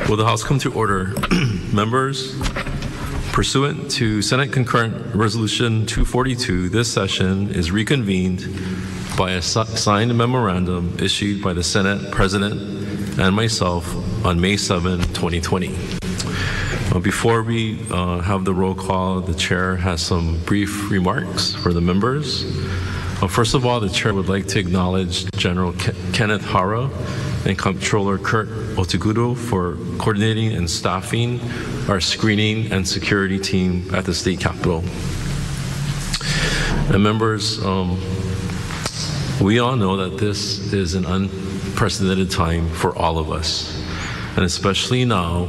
Will the House come to order? Members, pursuant to Senate Concurrent Resolution 242, this session is reconvened by a signed memorandum issued by the Senate President and myself on May 7, 2020. Before we have the roll call, the Chair has some brief remarks for the members. First of all, the Chair would like to acknowledge General Kenneth Hara and Comptroller Kurt Otegudo for coordinating and staffing our screening and security team at the State Capitol. And members, we all know that this is an unprecedented time for all of us, and especially now,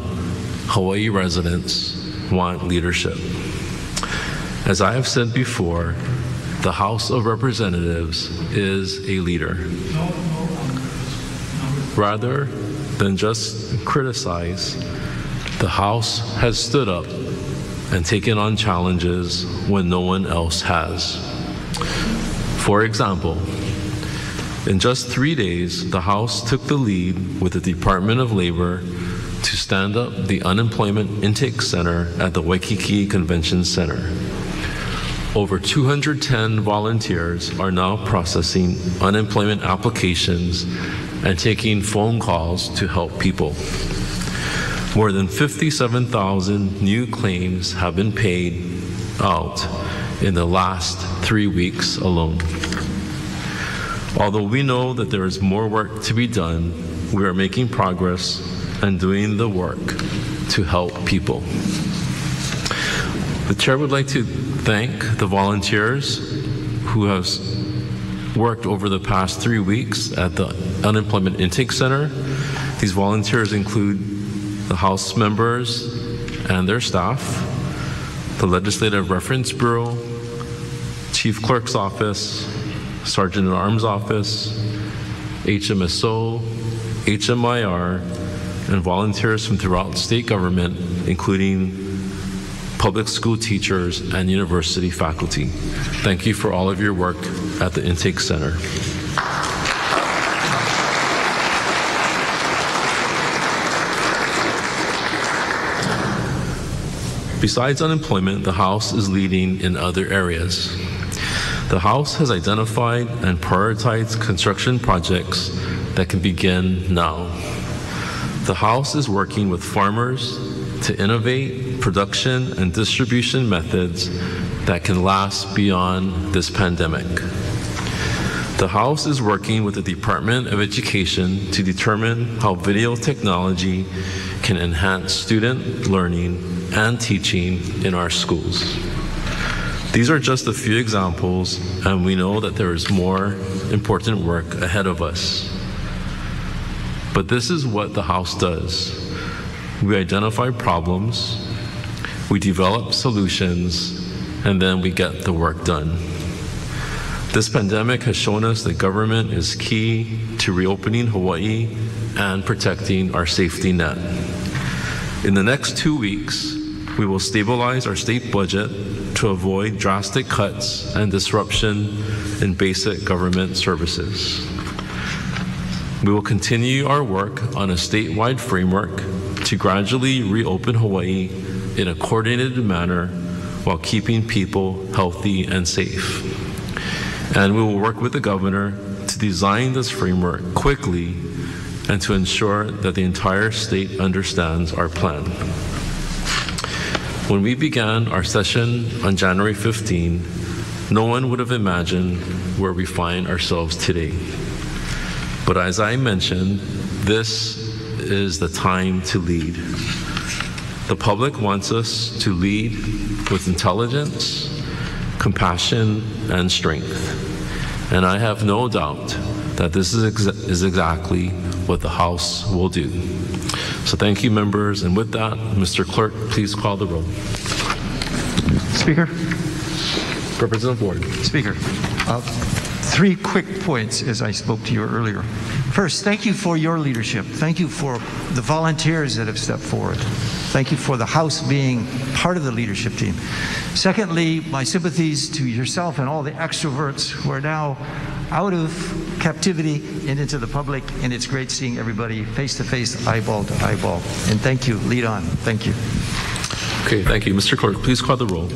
Hawaii residents want leadership. As I have said before, the House of Representatives is a leader. Rather than just criticize, the House has stood up and taken on challenges when no one else has. For example, in just 3 days, the House took the lead with the Department of Labor to stand up the Unemployment Intake Center at the Waikiki Convention Center. Over 210 volunteers are now processing unemployment applications and taking phone calls to help people. More than 57,000 new claims have been paid out in the last 3 weeks alone. Although we know that there is more work to be done, we are making progress and doing the work to help people. The Chair would like to thank the volunteers who have worked over the past 3 weeks at the Unemployment Intake Center. These volunteers include the House members and their staff, the Legislative Reference Bureau, Chief Clerk's Office, Sergeant-at-Arms Office, HMSO, HMIR, and volunteers from throughout state government, including public school teachers and university faculty. Thank you for all of your work at the Intake Center. Besides unemployment, the House is leading in other areas. The House has identified and prioritized construction projects that can begin now. The House is working with farmers to innovate production and distribution methods that can last beyond this pandemic. The House is working with the Department of Education to determine how video technology can enhance student learning and teaching in our schools. These are just a few examples, and we know that there is more important work ahead of us. But this is what the House does. We identify problems, we develop solutions, and then we get the work done. This pandemic has shown us that government is key to reopening Hawaii and protecting our safety net. In the next 2 weeks, we will stabilize our state budget to avoid drastic cuts and disruption in basic government services. We will continue our work on a statewide framework to gradually reopen Hawaii in a coordinated manner while keeping people healthy and safe. And we will work with the governor to design this framework quickly and to ensure that the entire state understands our plan. When we began our session on January 15, no one would have imagined where we find ourselves today. But as I mentioned, this is the time to lead. The public wants us to lead with intelligence, compassion, and strength. And I have no doubt that this is exactly what the House will do. So thank you, members. And with that, Mr. Clerk, please call the roll. Speaker. Representative Ward. Speaker. 3 quick points as I spoke to you earlier. First, thank you for your leadership. Thank you for the volunteers that have stepped forward. Thank you for the House being part of the leadership team. Secondly, my sympathies to yourself and all the extroverts who are now out of captivity and into the public, and it's great seeing everybody face to face, eyeball to eyeball. And thank you. Lead on. Thank you. Okay, thank you. Mr. Clerk, please call the roll.